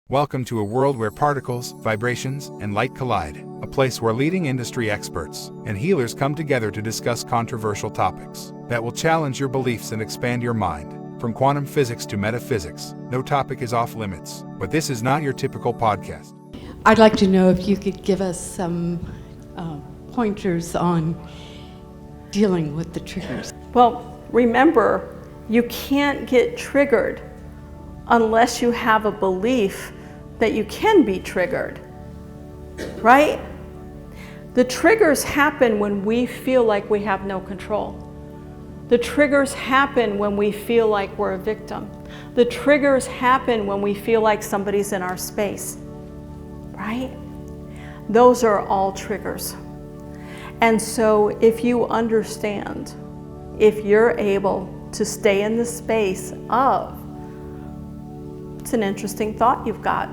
Welcome to a world where particles, vibrations, and light collide, a place where leading industry experts and healers come together to discuss controversial topics that will challenge your beliefs and expand your mind. From quantum physics to metaphysics, no topic is off limits, but this is not your typical podcast. I'd like to know if you could give us some pointers on dealing with the triggers. Well, remember, you can't get triggered unless you have a belief that you can be triggered, right? The triggers happen when we feel like we have no control. The triggers happen when we feel like we're a victim. The triggers happen when we feel like somebody's in our space, right? Those are all triggers. And so if you understand, if you're able to stay in the space of, it's an interesting thought you've got.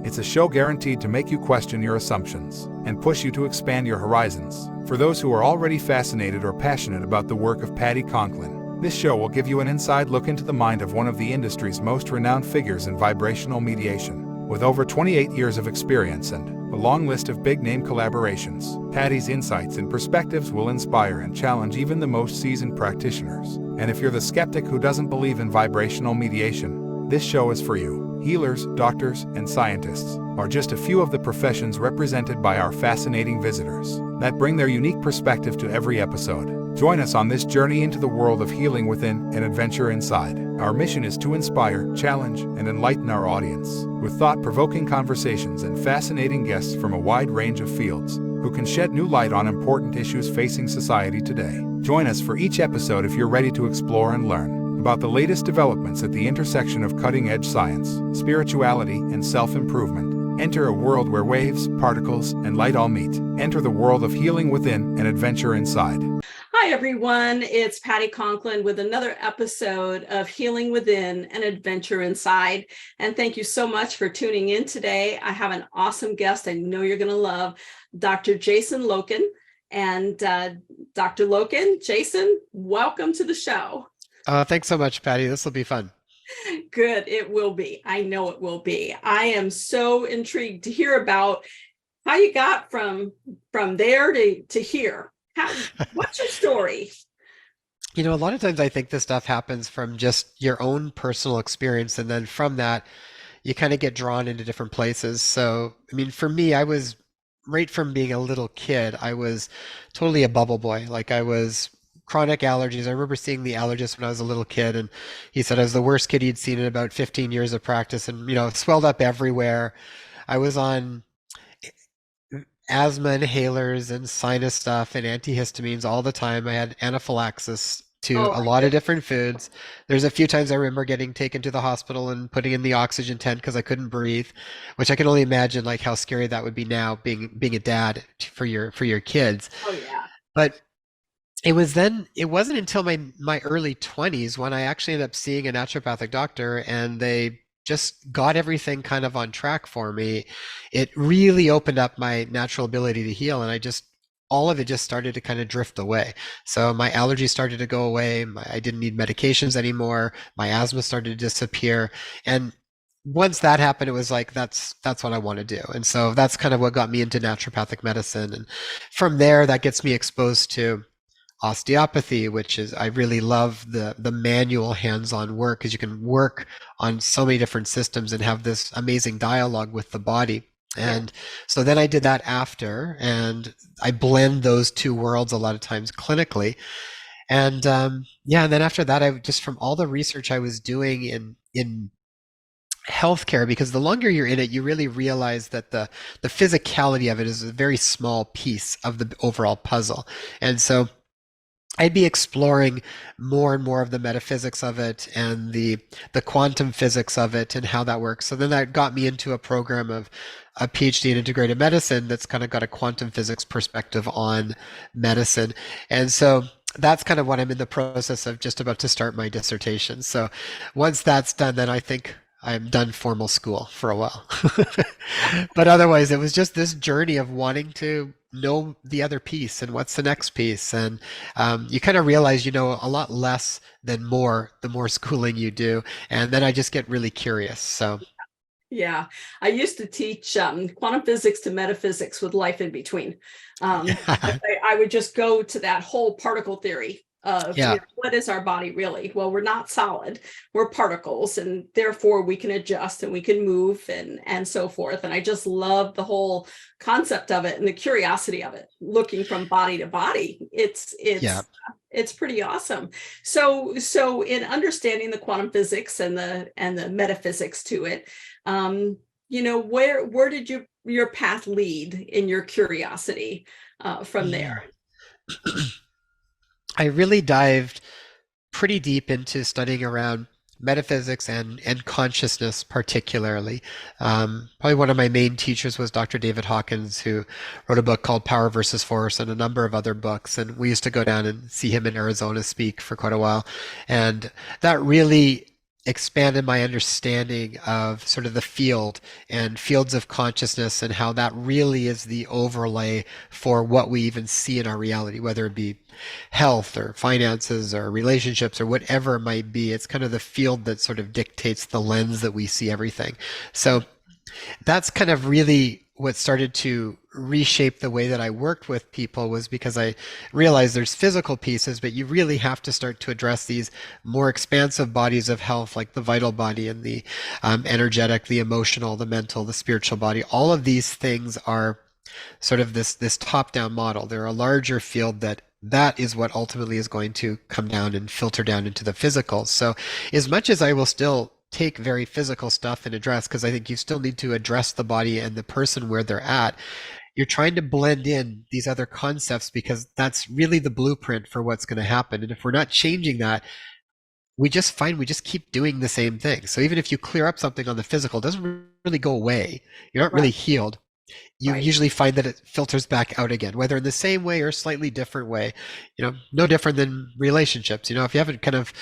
It's a show guaranteed to make you question your assumptions and push you to expand your horizons. For those who are already fascinated or passionate about the work of Patti Conklin, this show will give you an inside look into the mind of one of the industry's most renowned figures in vibrational mediation. With over 28 years of experience and a long list of big-name collaborations, Patti's insights and perspectives will inspire and challenge even the most seasoned practitioners. And if you're the skeptic who doesn't believe in vibrational mediation, this show is for you. Healers, doctors, and scientists are just a few of the professions represented by our fascinating visitors that bring their unique perspective to every episode. Join us on this journey into the world of healing within and adventure inside. Our mission is to inspire, challenge, and enlighten our audience with thought-provoking conversations and fascinating guests from a wide range of fields who can shed new light on important issues facing society today. Join us for each episode if you're ready to explore and learn about the latest developments at the intersection of cutting-edge science, spirituality, and self-improvement. Enter a world where waves, particles, and light all meet. Enter the world of healing within and adventure inside. Hi, everyone. It's Patti Conklin with another episode of Healing Within and Adventure Inside. And thank you so much for tuning in today. I have an awesome guest I know you're going to love, Dr. Jason Loken. And Dr. Loken, Jason, welcome to the show. Thanks so much, Patti. This will be fun. Good. It will be. I know it will be. I am so intrigued to hear about how you got from there to here. What's your story? You know, a lot of times I think this stuff happens from just your own personal experience. And then from that, you kind of get drawn into different places. So, I mean, for me, I was right from being a little kid, I was totally a bubble boy. Like I was chronic allergies. I remember seeing the allergist when I was a little kid, and he said I was the worst kid he'd seen in about 15 years of practice, and it swelled up everywhere. I was on asthma inhalers and sinus stuff and antihistamines all the time. I had anaphylaxis to a lot of different foods. There's a few times I remember getting taken to the hospital and putting in the oxygen tent because I couldn't breathe, which I can only imagine like how scary that would be now being a dad for your kids. Oh yeah. But it wasn't until my early 20s when I actually ended up seeing a naturopathic doctor, and they just got everything kind of on track for me. It really opened up my natural ability to heal, and all of it just started to kind of drift away. So my allergies started to go away. I didn't need medications anymore. My asthma started to disappear. And once that happened, it was like, that's what I want to do. And so that's kind of what got me into naturopathic medicine. And from there, that gets me exposed to osteopathy, which is, I really love the manual hands-on work, because you can work on so many different systems and have this amazing dialogue with the body. And so then I did that after, and I blend those two worlds a lot of times clinically. And and then after that, I just, from all the research I was doing in healthcare, because the longer you're in it, you really realize that the physicality of it is a very small piece of the overall puzzle. And so I'd be exploring more and more of the metaphysics of it and the quantum physics of it and how that works. So then that got me into a program of a PhD in integrative medicine that's kind of got a quantum physics perspective on medicine. And so that's kind of what I'm in the process of, just about to start my dissertation. So once that's done, then I think I'm done formal school for a while. But otherwise, it was just this journey of wanting to know the other piece and what's the next piece. And you kind of realize you know a lot less than more the more schooling you do. And then I just get really curious. So Yeah, I used to teach quantum physics to metaphysics with life in between. I would just go to that whole particle theory of, Yeah. what is our body really? Well, we're not solid, we're particles, and therefore we can adjust and we can move and so forth. And I just love the whole concept of it and the curiosity of it, looking from body to body. Yeah. It's pretty awesome. So in understanding the quantum physics and the metaphysics to it, where did your path lead in your curiosity from there? I really dived pretty deep into studying around metaphysics and consciousness particularly. Probably one of my main teachers was Dr. David Hawkins, who wrote a book called Power versus Force and a number of other books. And we used to go down and see him in Arizona speak for quite a while. And that really expanded my understanding of sort of the field and fields of consciousness and how that really is the overlay for what we even see in our reality, whether it be health or finances or relationships or whatever it might be. It's kind of the field that sort of dictates the lens that we see everything. So that's kind of really what started to reshape the way that I worked with people, was because I realized there's physical pieces, but you really have to start to address these more expansive bodies of health, like the vital body and the energetic, the emotional, the mental, the spiritual body. All of these things are sort of this top-down model. They're a larger field that is what ultimately is going to come down and filter down into the physical. So as much as I will still take very physical stuff and address, because I think you still need to address the body and the person where they're at, you're trying to blend in these other concepts because that's really the blueprint for what's going to happen. And if we're not changing that, we just keep doing the same thing. So even if you clear up something on the physical, it doesn't really go away. You're not really healed. You usually find that it filters back out again, whether in the same way or slightly different way. No different than relationships. If you haven't kind of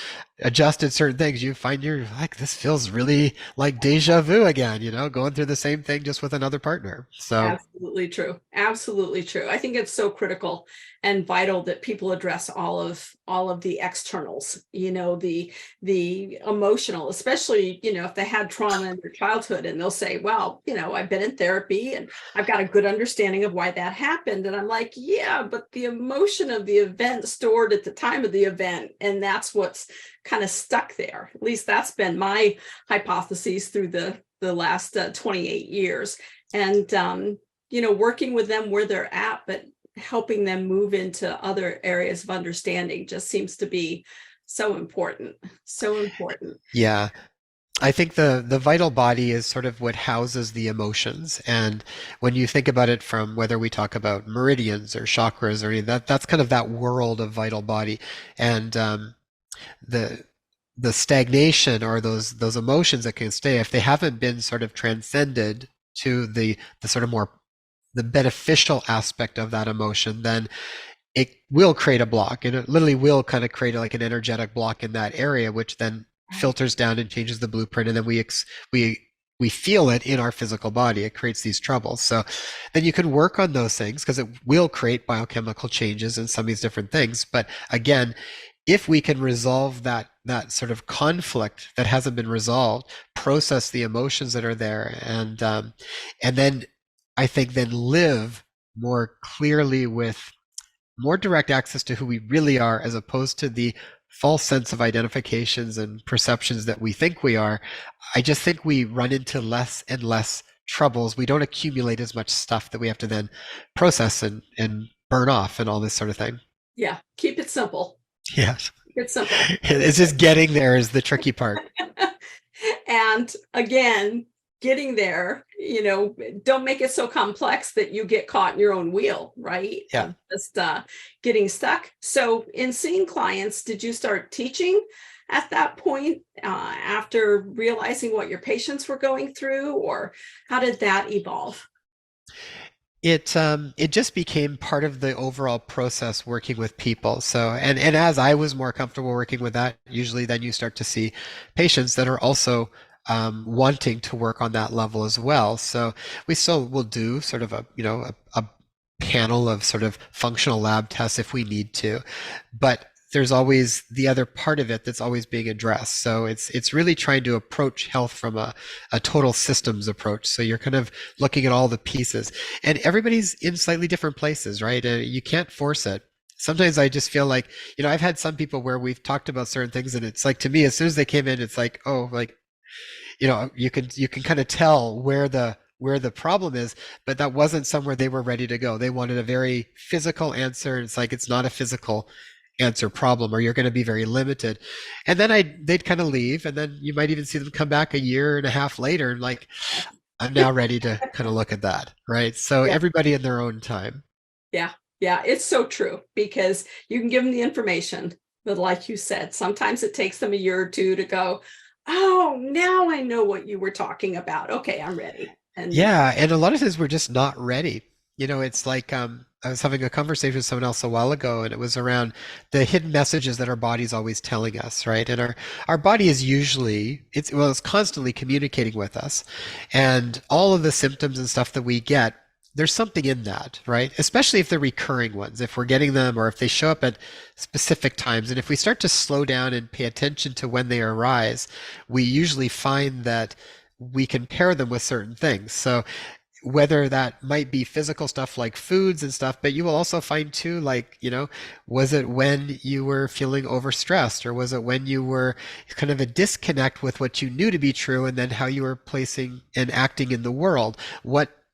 adjusted certain things, you find you're like, this feels really like deja vu again, going through the same thing just with another partner. So Absolutely true. Absolutely true. I think it's so critical and vital that people address all of the externals, the emotional, especially, if they had trauma in their childhood, and they'll say, well, I've been in therapy and I've got a good understanding of why that happened. And I'm like, yeah, but the emotion of the event stored at the time of the event, and that's what's kind of stuck there. At least that's been my hypothesis through the last 28 years. And, working with them where they're at, but helping them move into other areas of understanding just seems to be so important. So important. yeah. I think the vital body is sort of what houses the emotions. And when you think about it from whether we talk about meridians or chakras or any of that, that's kind of that world of vital body. And the stagnation or those emotions that can stay, if they haven't been sort of transcended to the sort of more the beneficial aspect of that emotion, then it will create a block, and it literally will kind of create like an energetic block in that area, which then filters down and changes the blueprint, and then we feel it in our physical body. It creates these troubles. So then you can work on those things because it will create biochemical changes in some of these different things. But again, if we can resolve that sort of conflict that hasn't been resolved, process the emotions that are there, and then I think then live more clearly with more direct access to who we really are, as opposed to the false sense of identifications and perceptions that we think we are. I just think we run into less and less troubles. We don't accumulate as much stuff that we have to then process and burn off and all this sort of thing. Yeah. Keep it simple. Yes. Keep it simple. It's just getting there is the tricky part. And again, getting there, don't make it so complex that you get caught in your own wheel, right? Yeah. Just getting stuck. So in seeing clients, did you start teaching at that point after realizing what your patients were going through, or how did that evolve? It just became part of the overall process working with people. So and as I was more comfortable working with that, usually then you start to see patients that are also wanting to work on that level as well. So we still will do sort of a panel of sort of functional lab tests if we need to, but there's always the other part of it that's always being addressed. So it's really trying to approach health from a total systems approach. So you're kind of looking at all the pieces, and everybody's in slightly different places, right? You can't force it. Sometimes I just feel like, I've had some people where we've talked about certain things, and it's like, to me, as soon as they came in, it's like, oh, like, you can kind of tell where the problem is, but that wasn't somewhere they were ready to go. They wanted a very physical answer. It's like, it's not a physical answer problem, or you're going to be very limited. And then they'd kind of leave, and then you might even see them come back a year and a half later, and like, I'm now ready to kind of look at that, right? So Yeah. everybody in their own time. Yeah. Yeah. It's so true, because you can give them the information, but like you said, sometimes it takes them a year or two to go, oh, now I know what you were talking about. Okay, I'm ready. And Yeah, and a lot of times we're just not ready. It's like, I was having a conversation with someone else a while ago, and it was around the hidden messages that our body's always telling us, right? And our body is usually, it's constantly communicating with us, and all of the symptoms and stuff that we get, there's something in that, right? Especially if they're recurring ones, if we're getting them, or if they show up at specific times. And if we start to slow down and pay attention to when they arise, we usually find that we can pair them with certain things. So whether that might be physical stuff like foods and stuff, but you will also find too, like, was it when you were feeling overstressed, or was it when you were kind of a disconnect with what you knew to be true, and then how you were placing and acting in the world?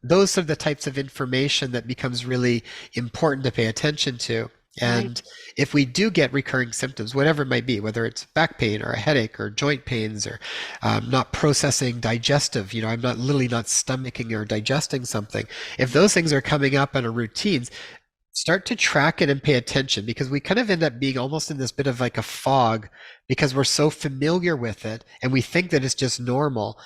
Those are the types of information that becomes really important to pay attention to. And if we do get recurring symptoms, whatever it might be, whether it's back pain or a headache or joint pains, or not processing digestive, I'm literally not stomaching or digesting something. If those things are coming up on a routines, start to track it and pay attention, because we kind of end up being almost in this bit of like a fog, because we're so familiar with it and we think that it's just normal.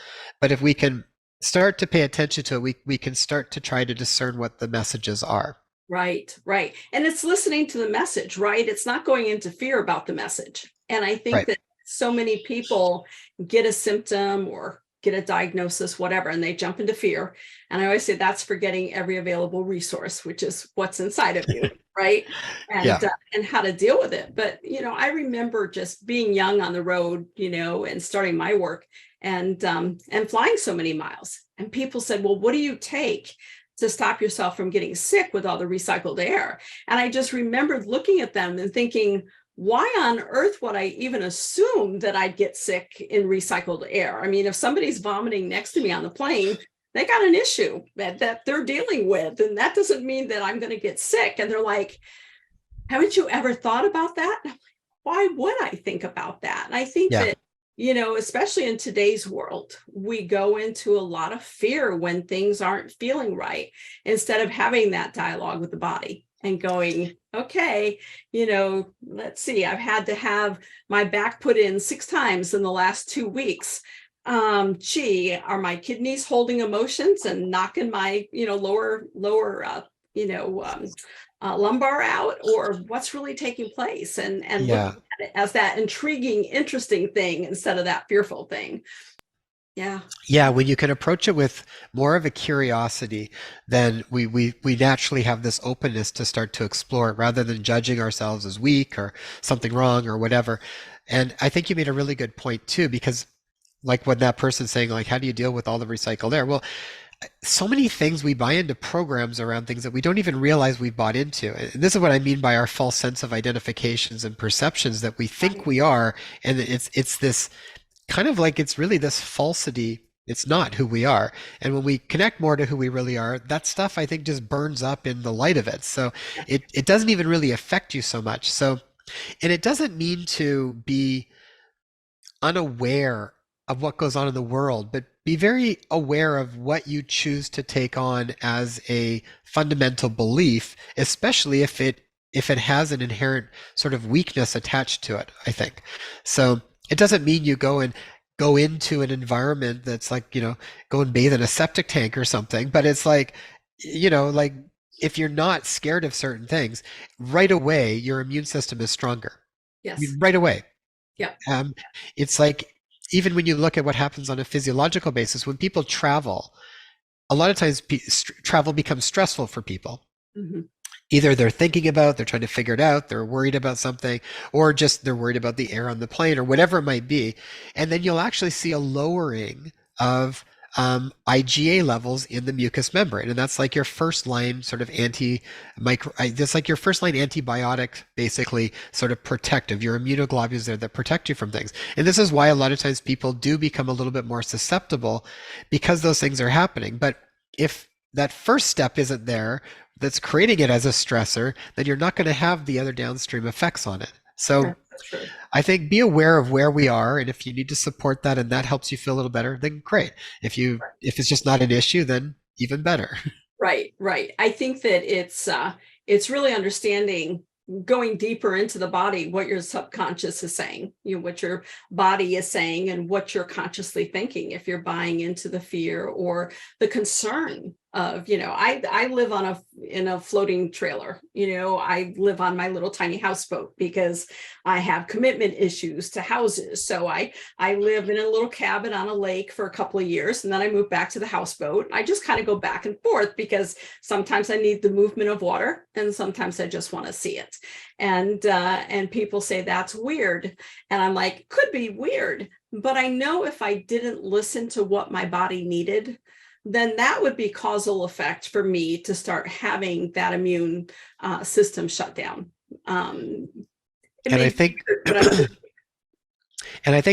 But if we can start to pay attention to it, we can start to try to discern what the messages are. Right, right. And it's listening to the message, right? It's not going into fear about the message. And I think that so many people get a symptom or get a diagnosis, whatever, and they jump into fear. And I always say that's forgetting every available resource, which is what's inside of you, right? And how to deal with it. But, I remember just being young on the road, and starting my work and flying so many miles. And people said, well, what do you take to stop yourself from getting sick with all the recycled air? And I just remembered looking at them and thinking, why on earth would I even assume that I'd get sick in recycled air? I mean, if somebody's vomiting next to me on the plane, they got an issue that they're dealing with. And that doesn't mean that I'm going to get sick. And they're like, haven't you ever thought about that? Why would I think about that? And I think that, especially in today's world, we go into a lot of fear when things aren't feeling right, instead of having that dialogue with the body and going, okay, let's see, I've had to have my back put in 6 times in the last 2 weeks. Are my kidneys holding emotions and knocking my, lower, lumbar out, or what's really taking place? And looking at it as that intriguing, interesting thing instead of that fearful thing. Yeah, when you can approach it with more of a curiosity, then we naturally have this openness to start to explore it, rather than judging ourselves as weak or something wrong or whatever. And I think you made a really good point too, because like when that person's saying, like, how do you deal with all the recycled air? Well, so many things we buy into programs around things that we don't even realize we've bought into. And this is what I mean by our false sense of identifications and perceptions, that we think we are. And it's this kind of like, it's really this falsity. It's not who we are. And when we connect more to who we really are, that stuff, I think, just burns up in the light of it. So it doesn't even really affect you so much. So, and it doesn't mean to be unaware of what goes on in the world, but be very aware of what you choose to take on as a fundamental belief, especially if it has an inherent sort of weakness attached to it, I think. So it doesn't mean you go into an environment that's like, go and bathe in a septic tank or something, but it's like, like if you're not scared of certain things, right away, your immune system is stronger. Yes. Right away. Yeah. It's like, even when you look at what happens on a physiological basis, when people travel, a lot of times travel becomes stressful for people. Mm-hmm. either they're thinking about, they're trying to figure it out, they're worried about something, or just they're worried about the air on the plane or whatever it might be. And then you'll actually see a lowering of IgA levels in the mucous membrane. And that's like your first line sort of that's like your first line antibiotic, basically sort of protective. Your immunoglobulins there that protect you from things. And this is why a lot of times people do become a little bit more susceptible because those things are happening. But if that first step isn't there, that's creating it as a stressor, then you're not going to have the other downstream effects on it. So I think be aware of where we are, and if you need to support that and that helps you feel a little better, then great. If it's just not an issue, then even better. Right. I think that it's really understanding, going deeper into the body, what your subconscious is saying, what your body is saying and what you're consciously thinking. If you're buying into the fear or the concern of, I live in a floating trailer, I live on my little tiny houseboat because I have commitment issues to houses. So I live in a little cabin on a lake for a couple of years, and then I moved back to the houseboat. I just kind of go back and forth because sometimes I need the movement of water and sometimes I just want to see it. And people say that's weird. And I'm like, could be weird, but I know if I didn't listen to what my body needed, then that would be causal effect for me to start having that immune system shut down. And I think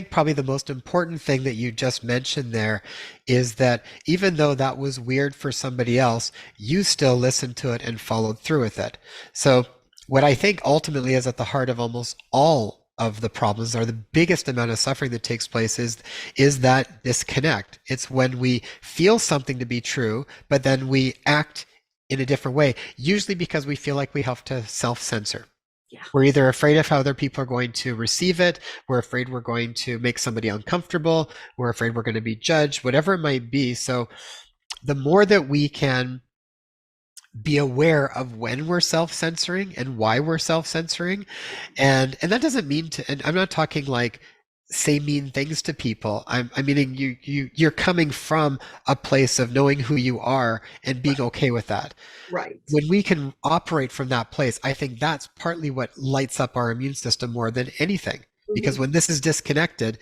probably the most important thing that you just mentioned there is that even though that was weird for somebody else, you still listened to it and followed through with it. So what I think ultimately is at the heart of almost all of the problems, or the biggest amount of suffering that takes place, is that disconnect. It's when we feel something to be true, but then we act in a different way, usually because we feel like we have to self-censor. Yeah. We're either afraid of how other people are going to receive it, we're afraid we're going to make somebody uncomfortable, we're afraid we're going to be judged, whatever it might be. So the more that we can be aware of when we're self-censoring and why we're self-censoring, and that doesn't mean to, and I'm not talking like say mean things to people. I'm meaning you're coming from a place of knowing who you are and being okay with that. Right. When we can operate from that place, I think that's partly what lights up our immune system more than anything. Mm-hmm. Because when this is disconnected,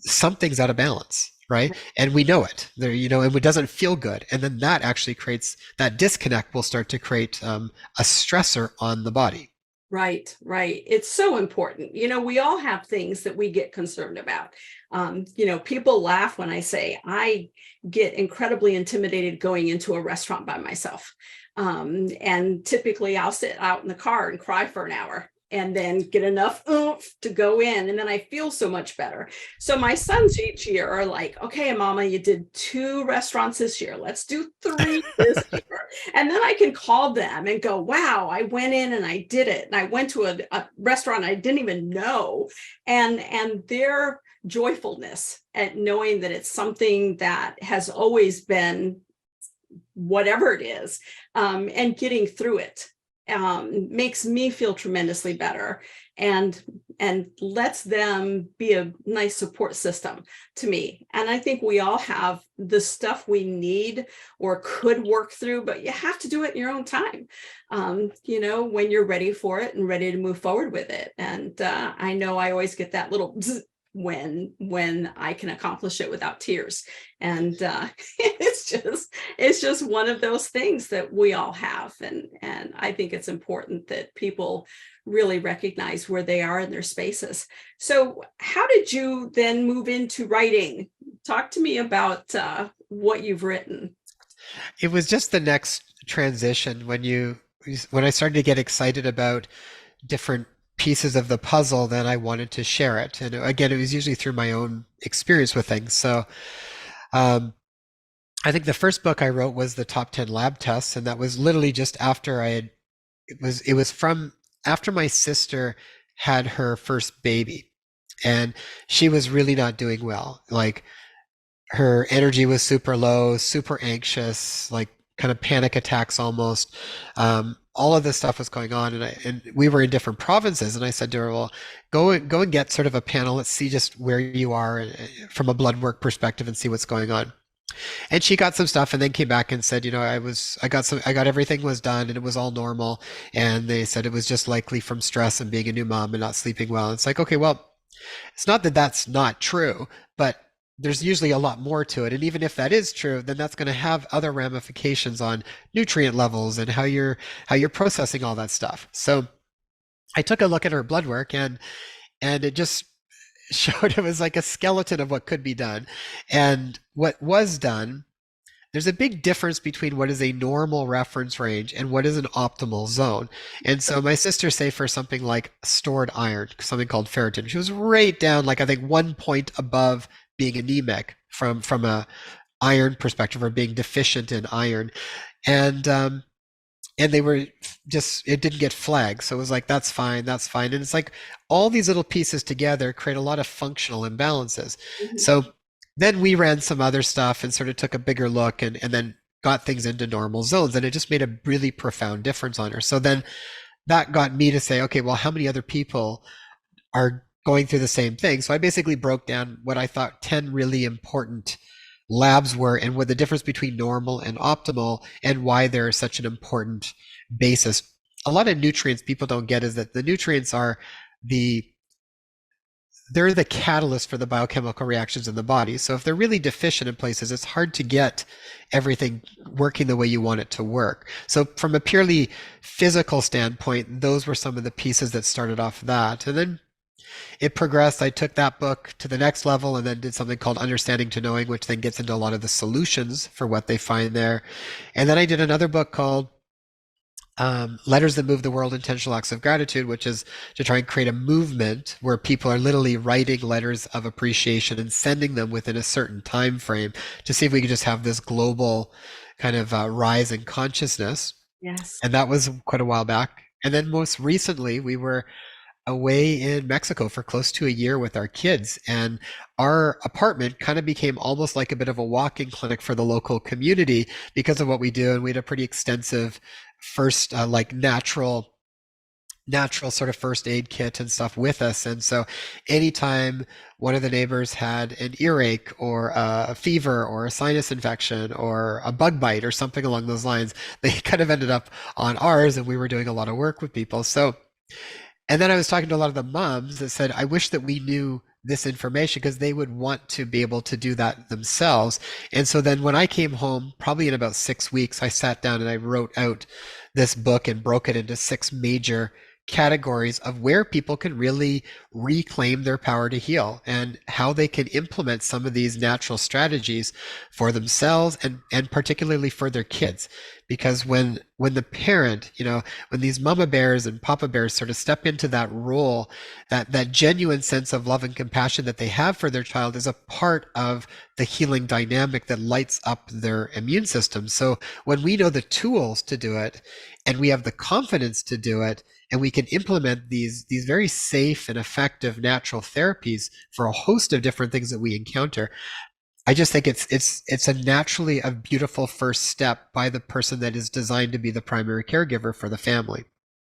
something's out of balance. Right. And we know it there, and it doesn't feel good. And then that actually creates that disconnect will start to create a stressor on the body. Right. It's so important. We all have things that we get concerned about. People laugh when I say I get incredibly intimidated going into a restaurant by myself. And typically I'll sit out in the car and cry for an hour, and then get enough oomph to go in. And then I feel so much better. So my sons each year are like, okay, Mama, you did 2 restaurants this year. Let's do 3 this year. And then I can call them and go, wow, I went in and I did it. And I went to a restaurant I didn't even know. And their joyfulness at knowing that it's something that has always been whatever it is, and getting through it. Makes me feel tremendously better, and lets them be a nice support system to me. And I think we all have the stuff we need or could work through, but you have to do it in your own time, when you're ready for it and ready to move forward with it. And I know I always get that little bzz when I can accomplish it without tears. And it's just one of those things that we all have. And I think it's important that people really recognize where they are in their spaces. So how did you then move into writing? Talk to me about what you've written. It was just the next transition when I started to get excited about different pieces of the puzzle, then I wanted to share it. And again, it was usually through my own experience with things. So I think the first book I wrote was the top 10 lab tests. And that was literally just after it was from after my sister had her first baby, and she was really not doing well. Like her energy was super low, super anxious, like kind of panic attacks almost. All of this stuff was going on, and we were in different provinces. And I said to her, well, go and get sort of a panel. Let's see just where you are from a blood work perspective and see what's going on. And she got some stuff and then came back and said, I got everything was done and it was all normal. And they said it was just likely from stress and being a new mom and not sleeping well. And it's like, okay, well, it's not that that's not true, but there's usually a lot more to it. And even if that is true, then that's going to have other ramifications on nutrient levels and how you're processing all that stuff. So I took a look at her blood work and it just showed it was like a skeleton of what could be done. And what was done, there's a big difference between what is a normal reference range and what is an optimal zone. And so my sister, say for something like stored iron, something called ferritin, she was right down, like I think 1 point above being anemic from a iron perspective, or being deficient in iron. And they were just, it didn't get flagged. So it was like, that's fine, that's fine. And it's like all these little pieces together create a lot of functional imbalances. Mhm. So then we ran some other stuff and sort of took a bigger look and then got things into normal zones. And it just made a really profound difference on her. So then that got me to say, okay, well, how many other people are going through the same thing? So I basically broke down what I thought 10 really important labs were and what the difference between normal and optimal and why they're such an important basis. A lot of nutrients people don't get is that the nutrients are they're the catalyst for the biochemical reactions in the body. So if they're really deficient in places, it's hard to get everything working the way you want it to work. So from a purely physical standpoint, those were some of the pieces that started off that. And then it progressed. I took that book to the next level and then did something called Understanding to Knowing, which then gets into a lot of the solutions for what they find there. And then I did another book called Letters That Move the World, Intentional Acts of Gratitude, which is to try and create a movement where people are literally writing letters of appreciation and sending them within a certain time frame to see if we could just have this global kind of rise in consciousness. Yes. And that was quite a while back. And then most recently, we were away in Mexico for close to a year with our kids. And our apartment kind of became almost like a bit of a walk-in clinic for the local community because of what we do. And we had a pretty extensive first, like natural sort of first aid kit and stuff with us. And so anytime one of the neighbors had an earache or a fever or a sinus infection or a bug bite or something along those lines, they kind of ended up on ours, and we were doing a lot of work with people. So and then I was talking to a lot of the moms that said, I wish that we knew this information because they would want to be able to do that themselves. And so then when I came home, probably in about 6 weeks, I sat down and I wrote out this book and broke it into 6 major categories of where people can really reclaim their power to heal and how they can implement some of these natural strategies for themselves and particularly for their kids. Because when the parent, when these mama bears and papa bears sort of step into that role, that genuine sense of love and compassion that they have for their child is a part of the healing dynamic that lights up their immune system. So when we know the tools to do it and we have the confidence to do it, and we can implement these very safe and effective natural therapies for a host of different things that we encounter, I just think it's a naturally a beautiful first step by the person that is designed to be the primary caregiver for the family.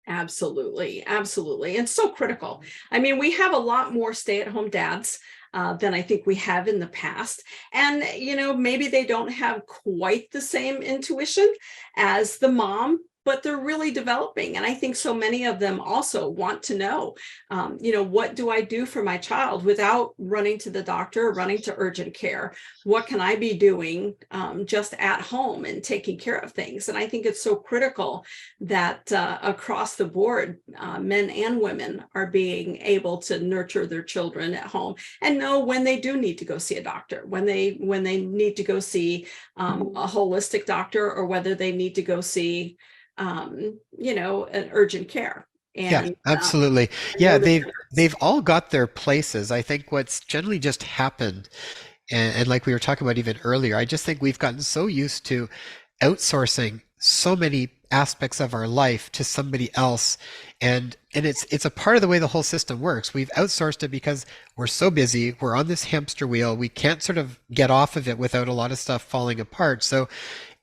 Absolutely. Absolutely. And so critical. I mean, we have a lot more stay-at-home dads than I think we have in the past. And, maybe they don't have quite the same intuition as the mom, but they're really developing. And I think so many of them also want to know, what do I do for my child without running to the doctor or running to urgent care? What can I be doing just at home and taking care of things? And I think it's so critical that across the board, men and women are being able to nurture their children at home and know when they do need to go see a doctor, when they need to go see a holistic doctor, or whether they need to go see an urgent care. Yeah, And absolutely. I Yeah, know that they've all got their places. I think what's generally just happened, and like we were talking about even earlier, I just think we've gotten so used to outsourcing so many aspects of our life to somebody else, and it's a part of the way the whole system works. We've outsourced it because we're so busy, we're on this hamster wheel, we can't sort of get off of it without a lot of stuff falling apart. So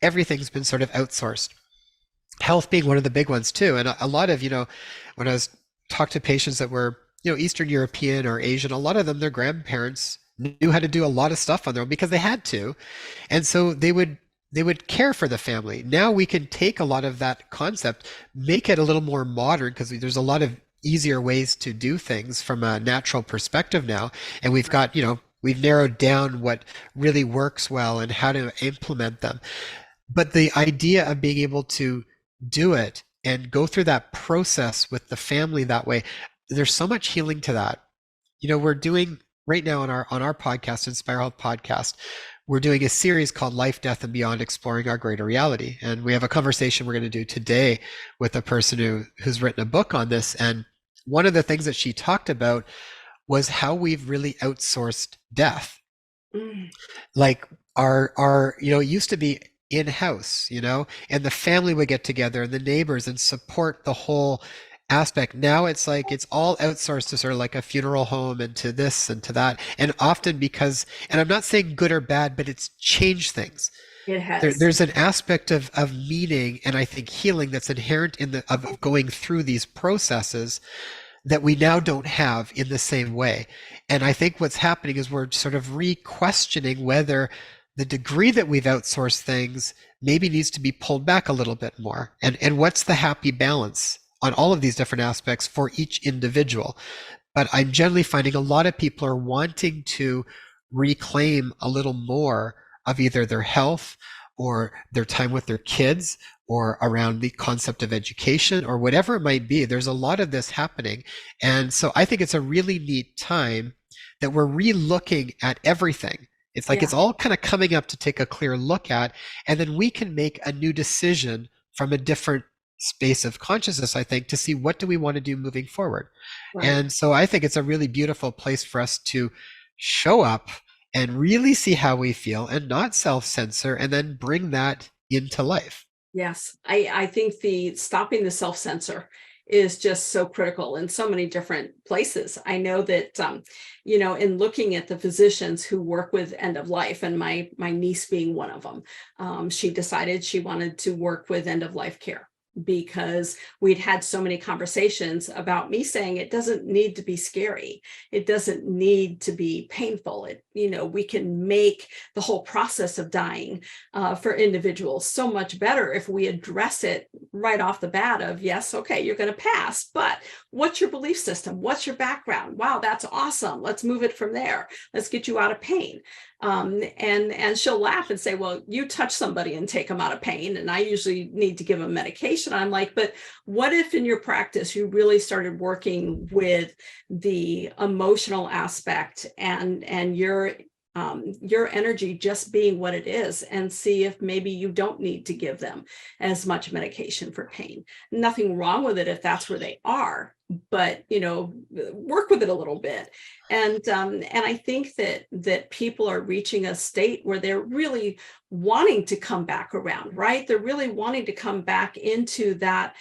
everything's been sort of outsourced. Health being one of the big ones too. And a lot of, when I was talked to patients that were, Eastern European or Asian, a lot of them, their grandparents knew how to do a lot of stuff on their own because they had to. And so they would care for the family. Now we can take a lot of that concept, make it a little more modern, because there's a lot of easier ways to do things from a natural perspective now. And we've got, we've narrowed down what really works well and how to implement them. But the idea of being able to do it and go through that process with the family that way, there's so much healing to that. We're doing right now on our podcast, Inspire Health Podcast, we're doing a series called Life, Death, and Beyond, Exploring Our Greater Reality. And we have a conversation we're going to do today with a person who's written a book on this. And one of the things that she talked about was how we've really outsourced death. Like it used to be in-house, and the family would get together and the neighbors and support the whole aspect. Now it's like it's all outsourced to sort of like a funeral home and to this and to that. And often because, and I'm not saying good or bad, but it's changed things. It has. There's an aspect of meaning and I think healing that's inherent of going through these processes that we now don't have in the same way. And I think what's happening is we're sort of re-questioning whether the degree that we've outsourced things maybe needs to be pulled back a little bit more. And what's the happy balance on all of these different aspects for each individual. But I'm generally finding a lot of people are wanting to reclaim a little more of either their health or their time with their kids or around the concept of education or whatever it might be. There's a lot of this happening. And so I think it's a really neat time that we're re-looking at everything. It's like it's all kind of coming up to take a clear look at, and then we can make a new decision from a different space of consciousness, I think, to see what do we want to do moving forward. Right. And so I think it's a really beautiful place for us to show up and really see how we feel and not self-censor and then bring that into life. Yes, I think stopping the self-censor is just so critical in so many different places. I know that, in looking at the physicians who work with end of life, and my niece being one of them, she decided she wanted to work with end of life care because we'd had so many conversations about me saying it doesn't need to be scary. It doesn't need to be painful. We can make the whole process of dying for individuals so much better if we address it right off the bat of, yes, okay, you're going to pass, but what's your belief system? What's your background? Wow, that's awesome. Let's move it from there. Let's get you out of pain. And she'll laugh and say, well, you touch somebody and take them out of pain. And I usually need to give them medication. I'm like, but what if in your practice, you really started working with the emotional aspect and your energy just being what it is, and see if maybe you don't need to give them as much medication for pain. Nothing wrong with it if that's where they are, but work with it a little bit. And I think that people are reaching a state where they're really wanting to come back around, right? They're really wanting to come back into that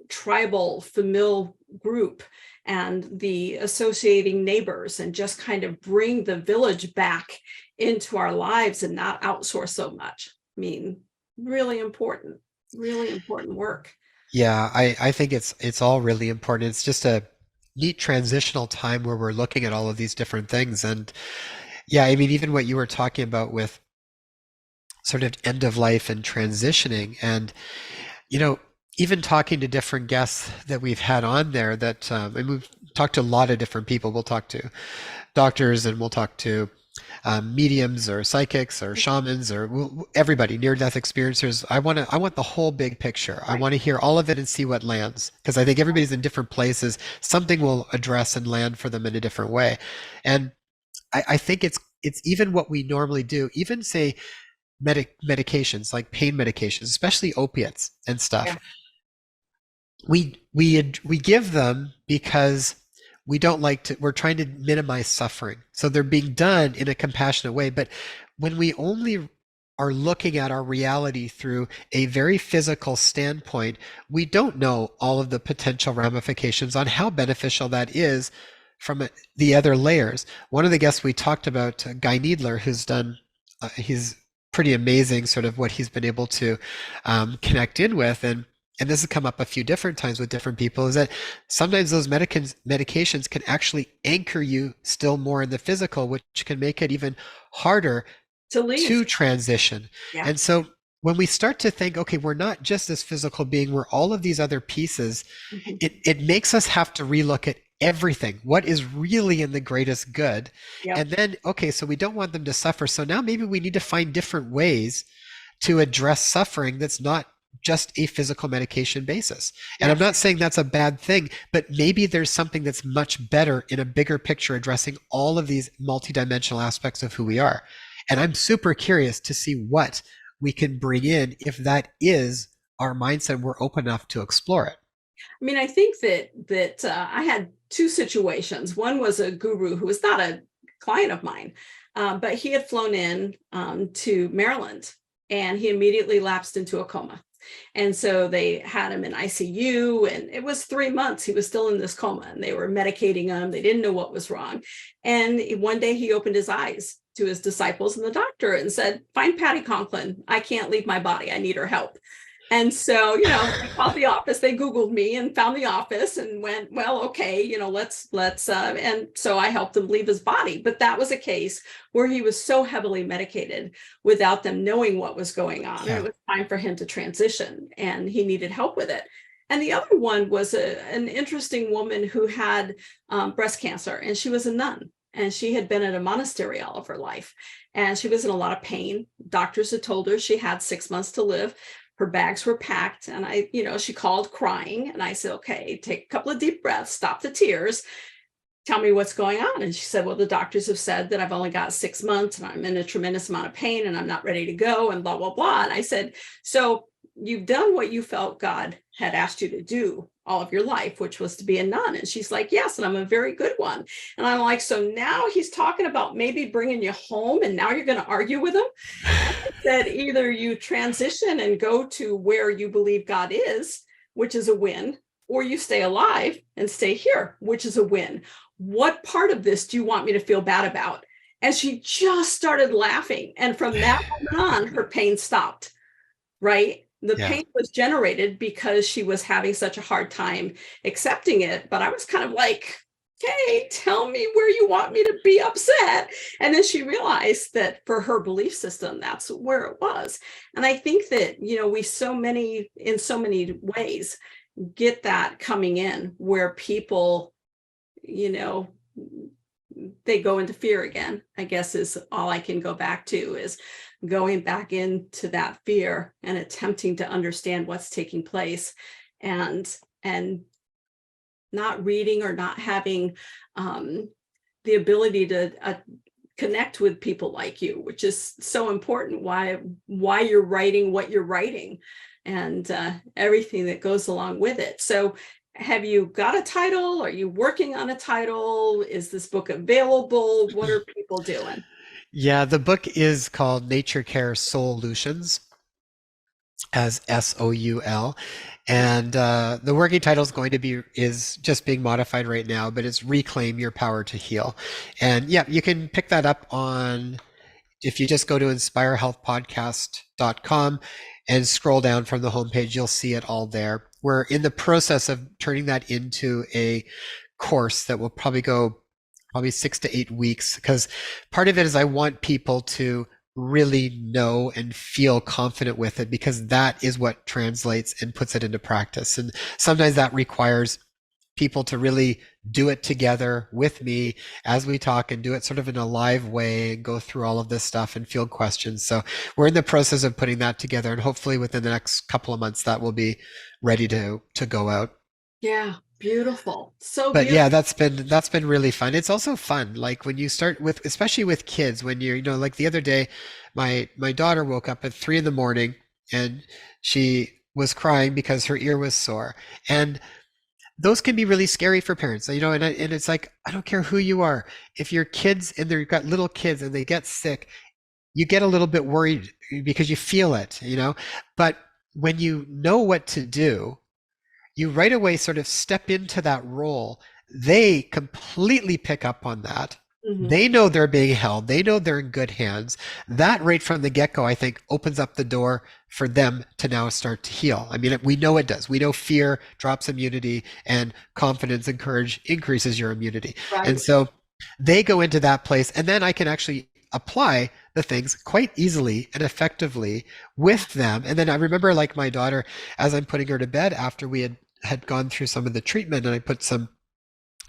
tribal familial group and the associating neighbors, and just kind of bring the village back into our lives and not outsource so much. I mean, really important work. Yeah, I think it's all really important. It's just a neat transitional time where we're looking at all of these different things. And yeah, I mean, even what you were talking about with sort of end of life and transitioning, and even talking to different guests that we've had on there that, and we've talked to a lot of different people. We'll talk to doctors and we'll talk to mediums or psychics or shamans or everybody, near-death experiencers. I want the whole big picture. Right. I want to hear all of it and see what lands, because I think everybody's in different places. Something will address and land for them in a different way. And I think it's even what we normally do, even say medications like pain medications, especially opiates and stuff. Yeah. We give them because we don't like to, we're trying to minimize suffering. So they're being done in a compassionate way. But when we only are looking at our reality through a very physical standpoint, we don't know all of the potential ramifications on how beneficial that is from the other layers. One of the guests we talked about, Guy Needler, who's done, he's pretty amazing sort of what he's been able to connect in with. And and this has come up a few different times with different people, is that sometimes those medications can actually anchor you still more in the physical, which can make it even harder To leave. to transition. Yeah. And so when we start to think, okay, we're not just this physical being, we're all of these other pieces, Mhm. it makes us have to relook at everything. What is really in the greatest good? Yep. And then, okay, so we don't want them to suffer. So now maybe we need to find different ways to address suffering that's not just a physical medication basis. And I'm not saying that's a bad thing, but maybe there's something that's much better in a bigger picture addressing all of these multidimensional aspects of who we are. And I'm super curious to see what we can bring in if that is our mindset, we're open enough to explore it. I mean, I think that I had two situations. One was a guru who was not a client of mine, but he had flown in to Maryland, and he immediately lapsed into a coma. And so they had him in ICU, and it was 3 months. He was still in this coma, and they were medicating him. They didn't know what was wrong. And one day he opened his eyes to his disciples and the doctor and said, "Find Patti Conklin. I can't leave my body. I need her help." And so, I called the office. They Googled me and found the office and went, well, okay, let's, and so I helped him leave his body. But that was a case where he was so heavily medicated without them knowing what was going on. Yeah. It was time for him to transition, and he needed help with it. And the other one was an interesting woman who had breast cancer, and she was a nun. And she had been at a monastery all of her life, and she was in a lot of pain. Doctors had told her she had 6 months to live. Her bags were packed, and she called crying, and I said, "Okay, take a couple of deep breaths, stop the tears. Tell me what's going on." And she said, "Well, the doctors have said that I've only got 6 months, and I'm in a tremendous amount of pain, and I'm not ready to go, and blah, blah, blah." And I said, "So you've done what you felt God had asked you to do all of your life, which was to be a nun." And she's like, "Yes, and I'm a very good one." And I'm like, "So now he's talking about maybe bringing you home, and now you're going to argue with him?" I said, "Either you transition and go to where you believe God is, which is a win, or you stay alive and stay here, which is a win. What part of this do you want me to feel bad about?" And she just started laughing. And from that moment on, her pain stopped, right? The pain was generated because she was having such a hard time accepting it. But I was kind of like, "Okay, tell me where you want me to be upset." And then she realized that for her belief system, that's where it was. And I think that, we in so many ways get that coming in where people, they go into fear again, I guess, is all I can go back to, is going back into that fear and attempting to understand what's taking place, and not reading or not having the ability to connect with people like you, which is so important. Why you're writing what you're writing, and everything that goes along with it. So have you got a title? Are you working on a title? Is this book available? What are people doing? Yeah, the book is called Nature Care Solutions, as SOUL. And the working title is just being modified right now, but it's Reclaim Your Power to Heal. And yeah, you can pick that up if you just go to inspirehealthpodcast.com and scroll down from the homepage, you'll see it all there. We're in the process of turning that into a course that will probably go 6 to 8 weeks, because part of it is I want people to really know and feel confident with it, because that is what translates and puts it into practice. And sometimes that requires people to really do it together with me as we talk, and do it sort of in a live way, and go through all of this stuff and field questions. So we're in the process of putting that together, and hopefully within the next couple of months that will be ready to go out. Yeah, beautiful. So But beautiful. yeah, that's been really fun. It's also fun, like when you start with, especially with kids, when you're, like the other day, my daughter woke up at 3 a.m. and she was crying because her ear was sore. And those can be really scary for parents, and it's like, I don't care who you are. If your kids, and you've got little kids and they get sick, you get a little bit worried because you feel it, but when you know what to do, you right away sort of step into that role. They completely pick up on that. Mhm. They know they're being held. They know they're in good hands. That right from the get-go, I think, opens up the door for them to now start to heal. I mean, we know it does. We know fear drops immunity and confidence and courage increases your immunity. And Right. so they go into that place, and then I can actually apply the things quite easily and effectively with them. And then I remember, like, my daughter, as I'm putting her to bed after we had gone through some of the treatment, and I put some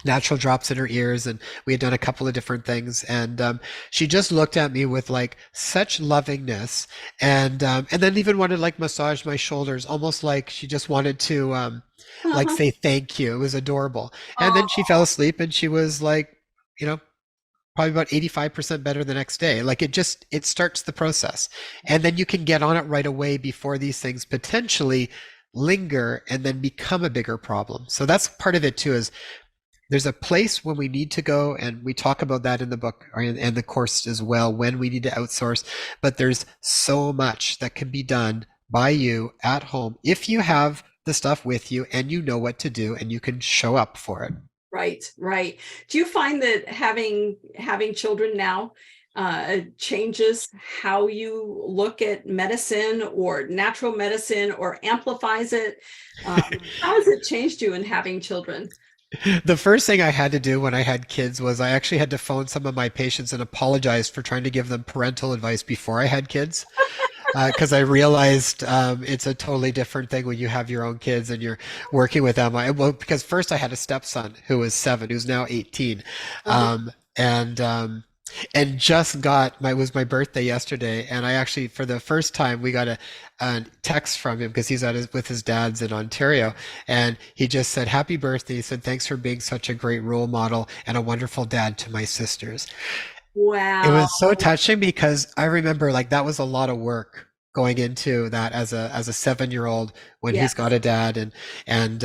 natural drops in her ears, and we had done a couple of different things, and she just looked at me with like such lovingness, and then even wanted to like massage my shoulders, almost like she just wanted to like Uh-huh. say thank you. It was adorable. And then she Oh, fell asleep, and she was like, you know, probably about 85% better the next day. Like, it starts the process, and then you can get on it right away before these things potentially linger and then become a bigger problem. So that's part of it too, is there's a place when we need to go, and we talk about that in the book and the course as well, when we need to outsource. But there's so much that can be done by you at home if you have the stuff with you and you know what to do and you can show up for it. right, right. Do you find that having children now changes how you look at medicine or natural medicine or amplifies it? How has it changed you in having children? The first thing I had to do when I had kids was I actually had to phone some of my patients and apologize for trying to give them parental advice before I had kids. Because I realized it's a totally different thing when you have your own kids and you're working with them. Well, because first I had a stepson who was 7, who's now 18, Uh-huh. um, and um, and just got my was my birthday yesterday, and I actually for the first time we got a text from him because he's with his dad's in Ontario, and he just said happy birthday. He said thanks for being such a great role model and a wonderful dad to my sisters. It Wow. was so touching because I remember like that was a lot of work going into that as a 7-year-old when he's got Yes. a dad, and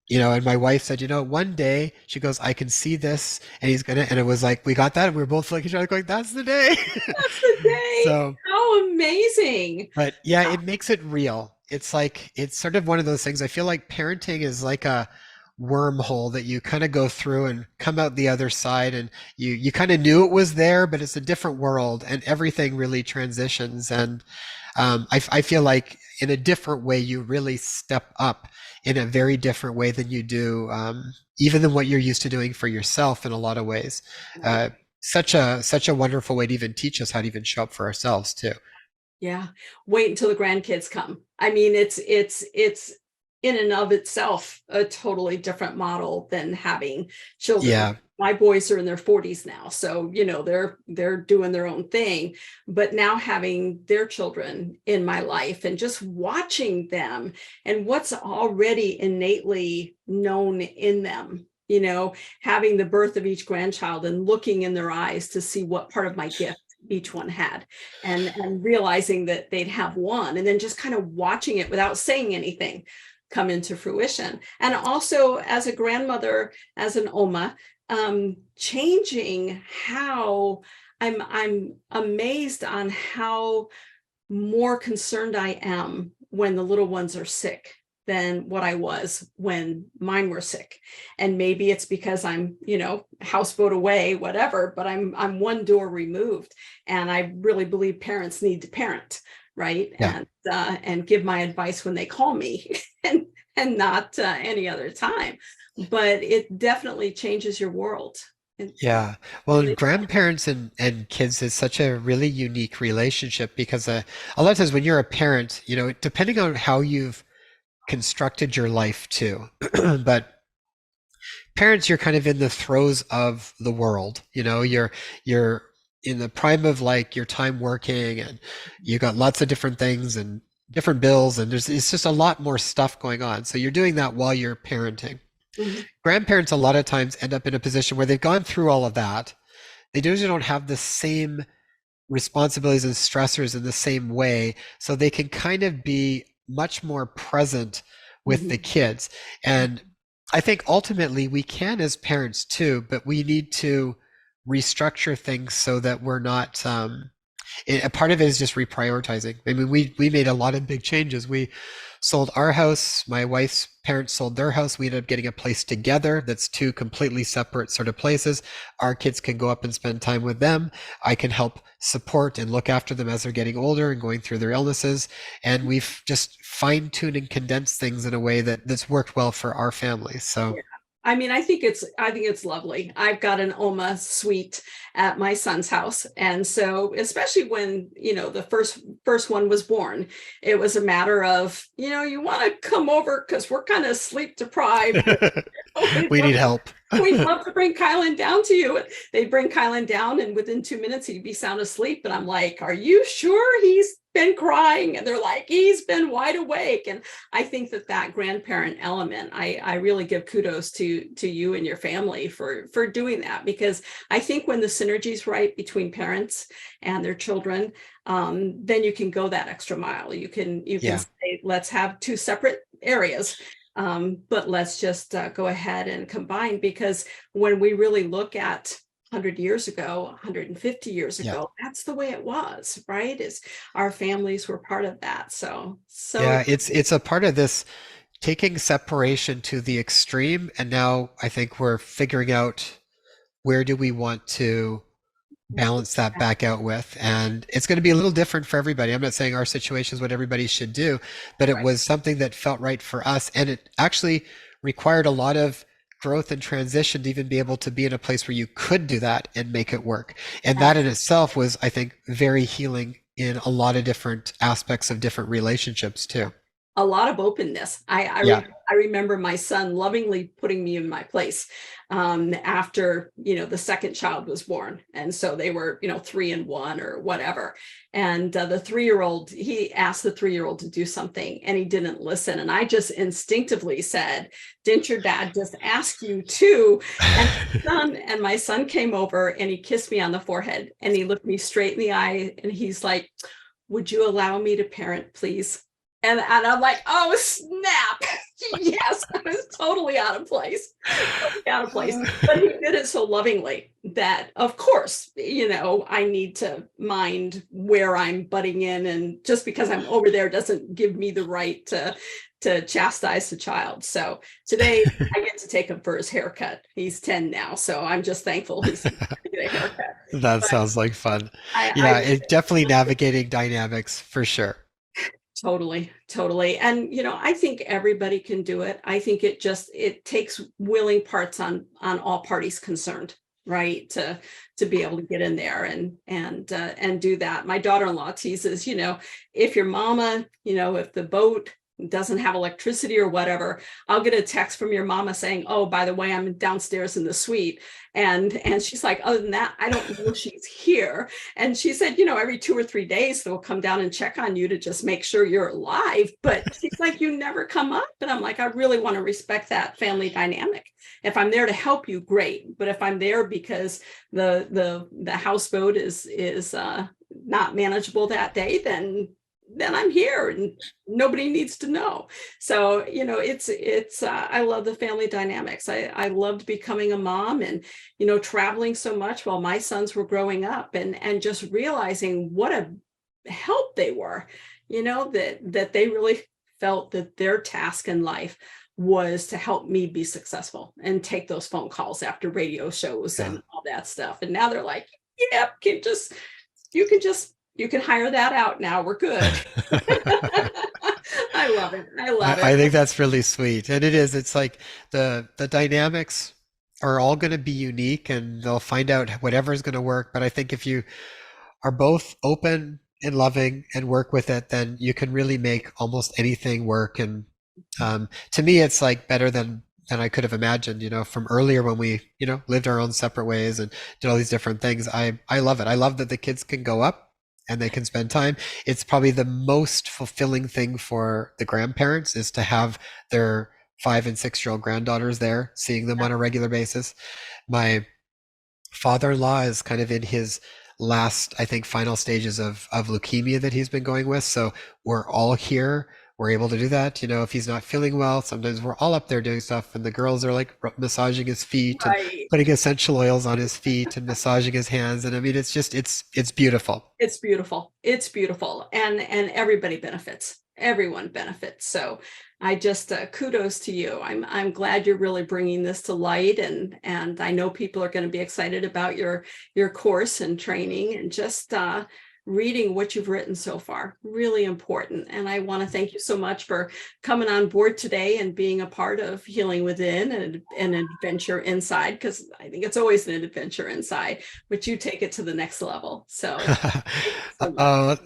you know, and my wife said, you know, one day she goes, I can see this and he's gonna, and it was like we got that and we were both looking at each other going, that's the day. That's the day. So, How amazing. but yeah, it makes it real. It's like it's sort of one of those things. I feel like parenting is like a wormhole that you kind of go through and come out the other side, and you kind of knew it was there, but it's a different world and everything really transitions. And I feel like in a different way you really step up in a very different way than you do even than what you're used to doing for yourself in a lot of ways. Right. uh, such a wonderful way to even teach us how to even show up for ourselves too. Yeah. Wait until the grandkids come. I mean, it's in and of itself a totally different model than having children. Yeah, My boys are in their 40s now, so they're doing their own thing. But now having their children in my life and just watching them and what's already innately known in them, having the birth of each grandchild and looking in their eyes to see what part of my gift each one had, and realizing that they'd have one, and then just kind of watching it without saying anything come into fruition. And also as a grandmother, as an Oma, changing how I'm amazed on how more concerned I am when the little ones are sick than what I was when mine were sick. And maybe it's because I'm, houseboat away, whatever, but I'm one door removed. And I really believe parents need to parent, right? yeah. And give my advice when they call me and not any other time. But it definitely changes your world. It Yeah. Well, and grandparents and kids is such a really unique relationship because a lot of times when you're a parent, you know, depending on how you've constructed your life too, but parents, you're kind of in the throes of the world. You know, you're in the prime of like your time working, and you got lots of different things and different bills, and it's just a lot more stuff going on. So you're doing that while you're parenting. Mhm. Grandparents a lot of times end up in a position where they've gone through all of that. They usually don't have the same responsibilities and stressors in the same way, so they can kind of be much more present with the Mhm. kids. And I think ultimately we can as parents too, but we need to restructure things so that we're not a part of it is just reprioritizing. I mean, we made a lot of big changes. We sold our house. My wife's parents sold their house. We ended up getting a place together that's two completely separate sort of places. Our kids can go up and spend time with them. I can help support and look after them as they're getting older and going through their illnesses. And we've just fine-tuned and condensed things in a way that's worked well for our family. So I mean, I think it's lovely. I've got an Oma suite at my son's house. And so, especially when, the first one was born, it was a matter of, you want to come over because we're kind of sleep deprived. we need help. We'd love to bring Kylan down to you. They'd bring Kylan down, and within 2 minutes, he'd be sound asleep. And I'm like, are you sure he's been crying? And they're like, he's been wide awake. And I think that grandparent element, I really give kudos to you and your family for doing that, because I think when the synergy's right between parents and their children, then you can go that extra mile. You can say, let's have two separate areas. But let's just go ahead and combine, because when we really look at 100 years ago, 150 years ago, that's the way it was, right? Is our families were part of that. So yeah, it's a part of this taking separation to the extreme. And now I think we're figuring out, where do we want to balance that back out with? And it's going to be a little different for everybody. I'm not saying our situation is what everybody should do, but it was something that felt right for us. And it actually required a lot of growth and transition to even be able to be in a place where you could do that and make it work. And that in itself was, I think, very healing in a lot of different aspects of different relationships too. A lot of openness. I remember my son lovingly putting me in my place after, the second child was born. And so they were, 3 and 1 or whatever. And the 3-year-old, he asked the 3-year-old to do something and he didn't listen. And I just instinctively said, didn't your dad just ask you to? And my son came over and he kissed me on the forehead and he looked me straight in the eye and he's like, would you allow me to parent, please? And I'm like, oh, snap. Yes, I was totally out of place. But he did it so lovingly that, of course, I need to mind where I'm butting in. And just because I'm over there doesn't give me the right to chastise the child. So today I get to take him for his haircut. He's 10 now. So I'm just thankful he's going to get a haircut. That sounds like fun. It's definitely navigating dynamics for sure. Totally. And, I think everybody can do it. I think it takes willing parts on all parties concerned, right? To be able to get in there and do that. My daughter-in-law teases, if your mama, if the boat doesn't have electricity or whatever, I'll get a text from your mama saying, oh, by the way, I'm downstairs in the suite. And she's like, other than that, I don't know she's here. And she said, every 2 or 3 days, they'll come down and check on you to just make sure you're alive. But she's like, you never come up. And I'm like, I really want to respect that family dynamic. If I'm there to help you, great. But if I'm there because the houseboat is not manageable that day, then I'm here and nobody needs to know. So, it's I love the family dynamics. I loved becoming a mom and, traveling so much while my sons were growing up and just realizing what a help they were, that they really felt that their task in life was to help me be successful and take those phone calls after radio shows and all that stuff. And now they're like, yep, you can hire that out now. We're good. I love it. I think that's really sweet. And it is. It's like the dynamics are all going to be unique and they'll find out whatever is going to work. But I think if you are both open and loving and work with it, then you can really make almost anything work. And to me, it's like better than I could have imagined, from earlier when we, lived our own separate ways and did all these different things. I love it. I love that the kids can go up and they can spend time. It's probably the most fulfilling thing for the grandparents is to have their 5 and 6-year-old granddaughters there, seeing them on a regular basis. My father-in-law is kind of in his last, I think, final stages of leukemia that he's been going with. So we're all here. We're able to do that. If he's not feeling well, sometimes we're all up there doing stuff and the girls are like massaging his feet and putting essential oils on his feet and massaging his hands. And I mean, it's just, it's beautiful. It's beautiful. And everybody benefits. everyone benefits. So I just kudos to you. I'm glad you're really bringing this to light, and I know people are going to be excited about your course and training, and just reading what you've written so far. Really important. And I want to thank you so much for coming on board today and being a part of Healing Within and an adventure inside, because I think it's always an adventure inside, but you take it to the next level. So thank you so much. Oh,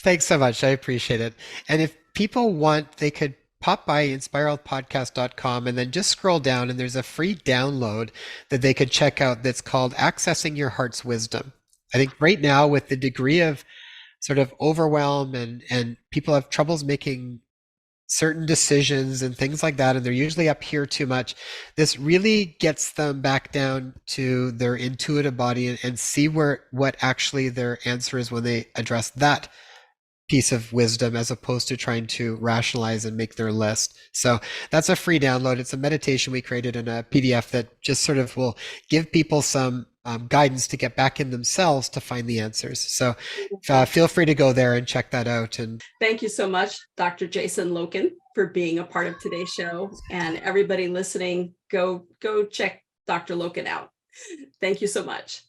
thanks so much. I appreciate it. And if people want, they could pop by inspiredpodcast.com and then just scroll down, and there's a free download that they could check out that's called Accessing Your Heart's Wisdom. I think right now, with the degree of sort of overwhelm and people have troubles making certain decisions and things like that, and they're usually up here too much, this really gets them back down to their intuitive body and see what actually their answer is when they address that piece of wisdom, as opposed to trying to rationalize and make their list. So that's a free download. It's a meditation we created in a PDF that just sort of will give people some guidance to get back in themselves to find the answers. So feel free to go there and check that out. And thank you so much, Dr. Jason Loken, for being a part of today's show. And everybody listening, go check Dr. Loken out. Thank you so much.